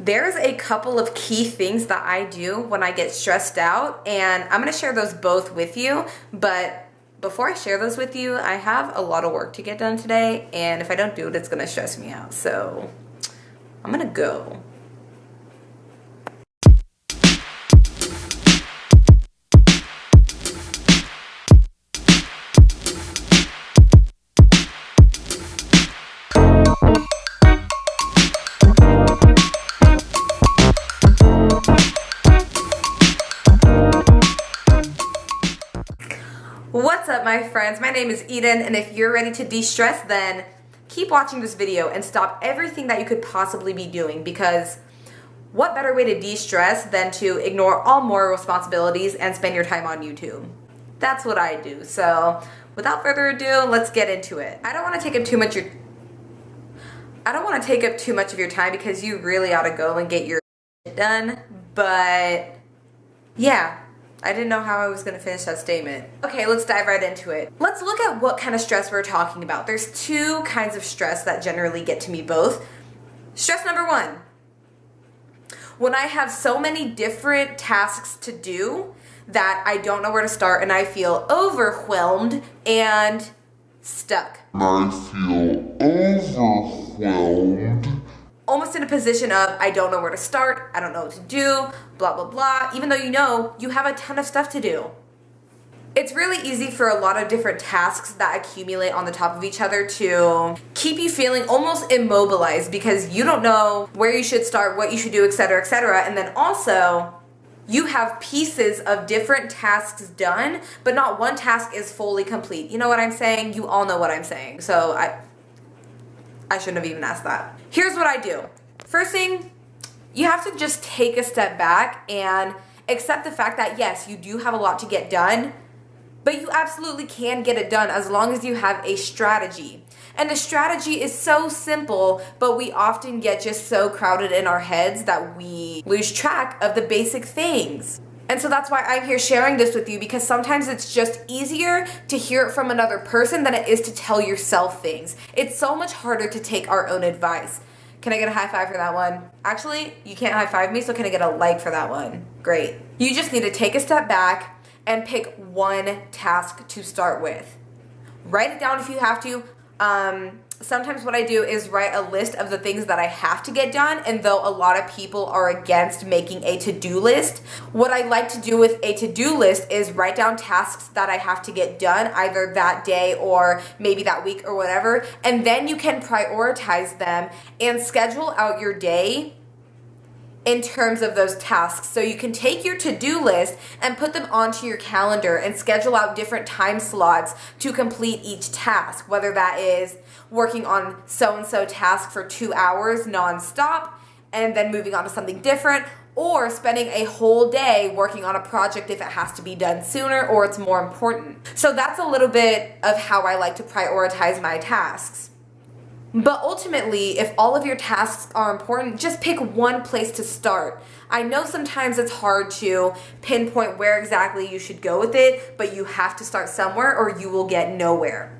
there's a couple of key things that I do when I get stressed out, and I'm gonna share those both with you. But before I share those with you, I have a lot of work to get done today, and if I don't do it, it's gonna stress me out. So I'm gonna go. What's up, my friends? My name is Eden, and if you're ready to de-stress, then keep watching this video and stop everything that you could possibly be doing, because what better way to de-stress than to ignore all moral responsibilities and spend your time on YouTube? That's what I do. So without further ado, let's get into it. I don't want to take up too much of your time because you really ought to go and get your shit done. But yeah, I didn't know how I was going to finish that statement. Okay, let's dive right into it. Let's look at what kind of stress we're talking about. There's two kinds of stress that generally get to me both. Stress number one, when I have so many different tasks to do that I don't know where to start and I feel overwhelmed and stuck. Almost in a position of, I don't know where to start, I don't know what to do, blah, blah, blah, even though you know you have a ton of stuff to do. It's really easy for a lot of different tasks that accumulate on the top of each other to keep you feeling almost immobilized because you don't know where you should start, what you should do, etc., etc. And then also, you have pieces of different tasks done, but not one task is fully complete. You know what I'm saying? You all know what I'm saying. So I shouldn't have even asked that. Here's what I do. First thing, you have to just take a step back and accept the fact that yes, you do have a lot to get done, but you absolutely can get it done as long as you have a strategy. And the strategy is so simple, but we often get just so crowded in our heads that we lose track of the basic things. And so that's why I'm here sharing this with you, because sometimes it's just easier to hear it from another person than it is to tell yourself things. It's so much harder to take our own advice. Can I get a high five for that one? Actually, you can't high five me, so can I get a like for that one? Great. You just need to take a step back and pick one task to start with. Write it down if you have to. Sometimes what I do is write a list of the things that I have to get done, and though a lot of people are against making a to-do list, what I like to do with a to-do list is write down tasks that I have to get done either that day or maybe that week or whatever, and then you can prioritize them and schedule out your day in terms of those tasks. So you can take your to-do list and put them onto your calendar and schedule out different time slots to complete each task, whether that is working on so-and-so task for 2 hours nonstop and then moving on to something different, or spending a whole day working on a project if it has to be done sooner or it's more important. So that's a little bit of how I like to prioritize my tasks. But ultimately, if all of your tasks are important, just pick one place to start. I know sometimes it's hard to pinpoint where exactly you should go with it, but you have to start somewhere or you will get nowhere.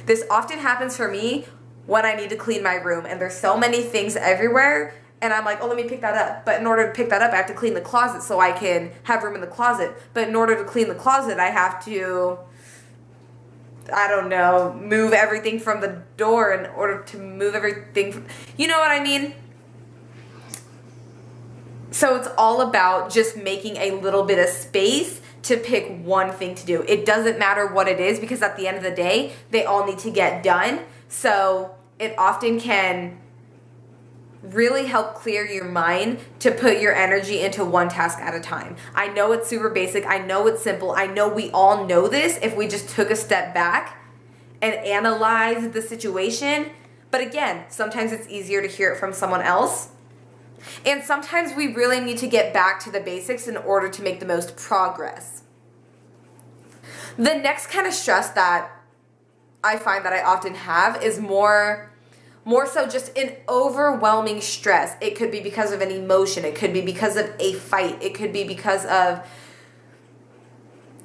This often happens for me when I need to clean my room and there's so many things everywhere and I'm like, oh, let me pick that up. But in order to pick that up, I have to clean the closet so I can have room in the closet. But in order to clean the closet, I have to, I don't know, move everything from the door in order to move everything. You know what I mean? So it's all about just making a little bit of space to pick one thing to do. It doesn't matter what it is, because at the end of the day, they all need to get done. So it often can really help clear your mind to put your energy into one task at a time. I know it's super basic. I know it's simple. I know we all know this if we just took a step back and analyzed the situation. But again, sometimes it's easier to hear it from someone else. And sometimes we really need to get back to the basics in order to make the most progress. The next kind of stress that I find that I often have is more so just an overwhelming stress. It could be because of an emotion. It could be because of a fight. It could be because of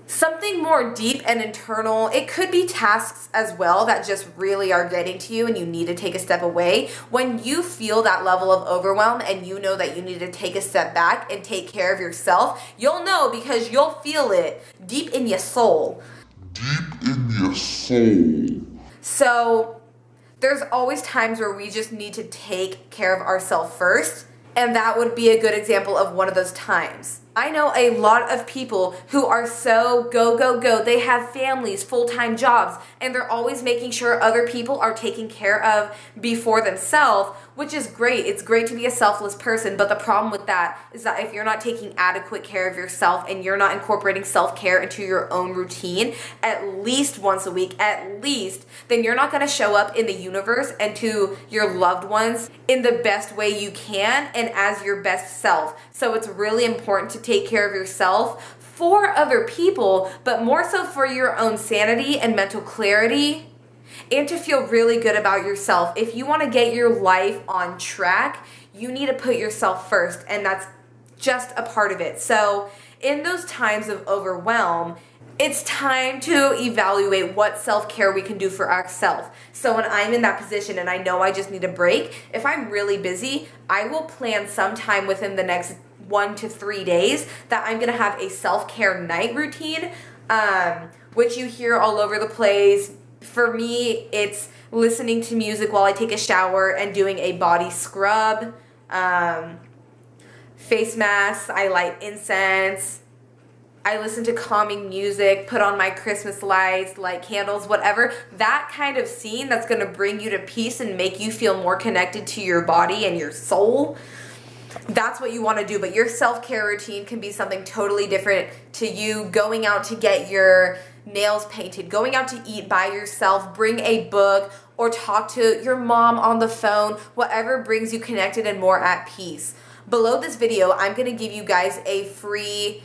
Something more deep and internal. It could be tasks as well that just really are getting to you and you need to take a step away. When you feel that level of overwhelm and you know that you need to take a step back and take care of yourself, you'll know because you'll feel it deep in your soul. Deep in your soul. So there's always times where we just need to take care of ourselves first, and that would be a good example of one of those times. I know a lot of people who are so go, go, go. They have families, full-time jobs, and they're always making sure other people are taken care of before themselves, which is great. It's great to be a selfless person, but the problem with that is that if you're not taking adequate care of yourself and you're not incorporating self-care into your own routine at least once a week, at least, then you're not going to show up in the universe and to your loved ones in the best way you can and as your best self. So it's really important to take care of yourself for other people, but more so for your own sanity and mental clarity, and to feel really good about yourself. If you want to get your life on track, you need to put yourself first, and that's just a part of it. So in those times of overwhelm, it's time to evaluate what self-care we can do for ourselves. So when I'm in that position and I know I just need a break, if I'm really busy, I will plan sometime within the next 1 to 3 days that I'm going to have a self-care night routine, which you hear all over the place. For me, it's listening to music while I take a shower and doing a body scrub, face masks, I light incense, I listen to calming music, put on my Christmas lights, light candles, whatever. That kind of scene that's going to bring you to peace and make you feel more connected to your body and your soul. That's what you want to do. But your self-care routine can be something totally different to you going out to get your nails painted, going out to eat by yourself, bring a book, or talk to your mom on the phone, whatever brings you connected and more at peace. Below this video, I'm going to give you guys a free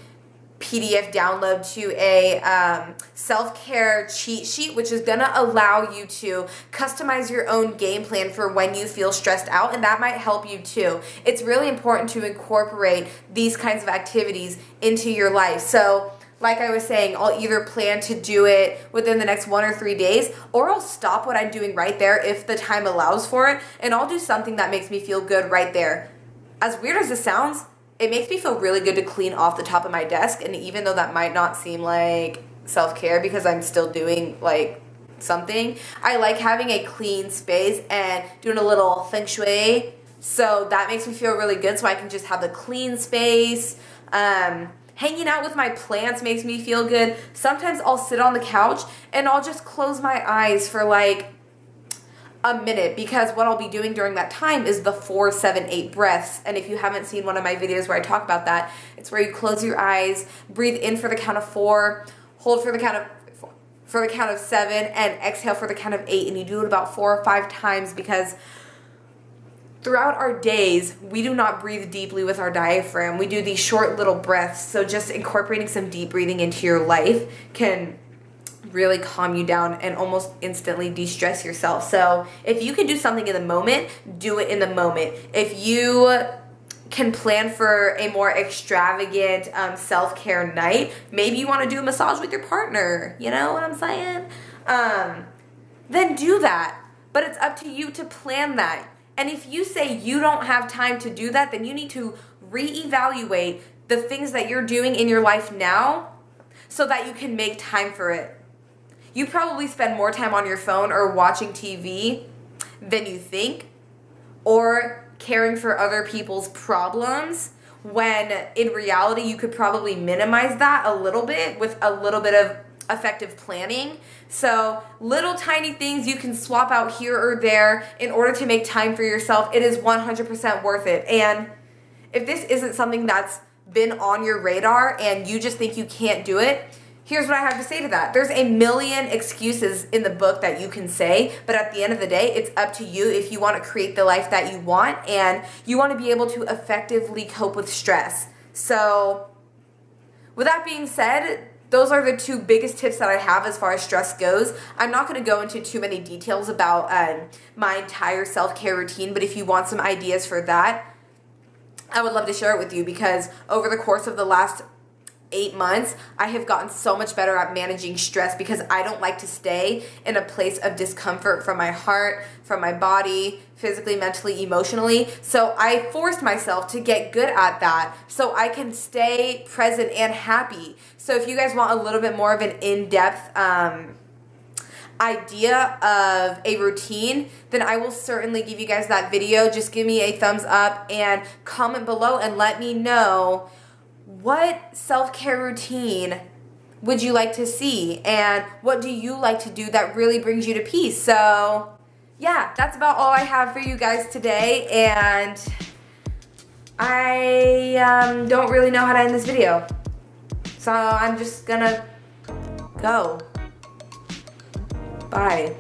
PDF download to a self-care cheat sheet, which is going to allow you to customize your own game plan for when you feel stressed out, and that might help you too. It's really important to incorporate these kinds of activities into your life. So like I was saying, I'll either plan to do it within the next 1 or 3 days, or I'll stop what I'm doing right there if the time allows for it, and I'll do something that makes me feel good right there. As weird as this sounds, it makes me feel really good to clean off the top of my desk, and even though that might not seem like self-care because I'm still doing like something, I like having a clean space and doing a little feng shui, so that makes me feel really good so I can just have the clean space. Hanging out with my plants makes me feel good. Sometimes I'll sit on the couch and I'll just close my eyes for like a minute, because what I'll be doing during that time is the 4, 7, 8 breaths. And if you haven't seen one of my videos where I talk about that, it's where you close your eyes, breathe in for the count of 4, hold for the count of 7, and exhale for the count of 8. And you do it about 4 or 5 times, because throughout our days, we do not breathe deeply with our diaphragm. We do these short little breaths. So just incorporating some deep breathing into your life can really calm you down and almost instantly de-stress yourself. So if you can do something in the moment, do it in the moment. If you can plan for a more extravagant self-care night, maybe you want to do a massage with your partner, you know what I'm saying? Then do that. But it's up to you to plan that. And if you say you don't have time to do that, then you need to reevaluate the things that you're doing in your life now so that you can make time for it. You probably spend more time on your phone or watching TV than you think, or caring for other people's problems, when in reality you could probably minimize that a little bit with a little bit of effective planning. So little tiny things you can swap out here or there in order to make time for yourself. It is 100% worth it. And if this isn't something that's been on your radar and you just think you can't do it, here's what I have to say to that. There's a million excuses in the book that you can say, but at the end of the day, it's up to you if you want to create the life that you want and you want to be able to effectively cope with stress. So with that being said, those are the 2 biggest tips that I have as far as stress goes. I'm not going to go into too many details about my entire self-care routine, but if you want some ideas for that, I would love to share it with you, because over the course of the last 8 months, I have gotten so much better at managing stress because I don't like to stay in a place of discomfort from my heart, from my body, physically, mentally, emotionally. So I forced myself to get good at that so I can stay present and happy. So if you guys want a little bit more of an in-depth idea of a routine, then I will certainly give you guys that video. Just give me a thumbs up and comment below and let me know what self-care routine would you like to see and what do you like to do that really brings you to peace. So yeah, that's about all I have for you guys today, and I don't really know how to end this video, so I'm just gonna go. Bye.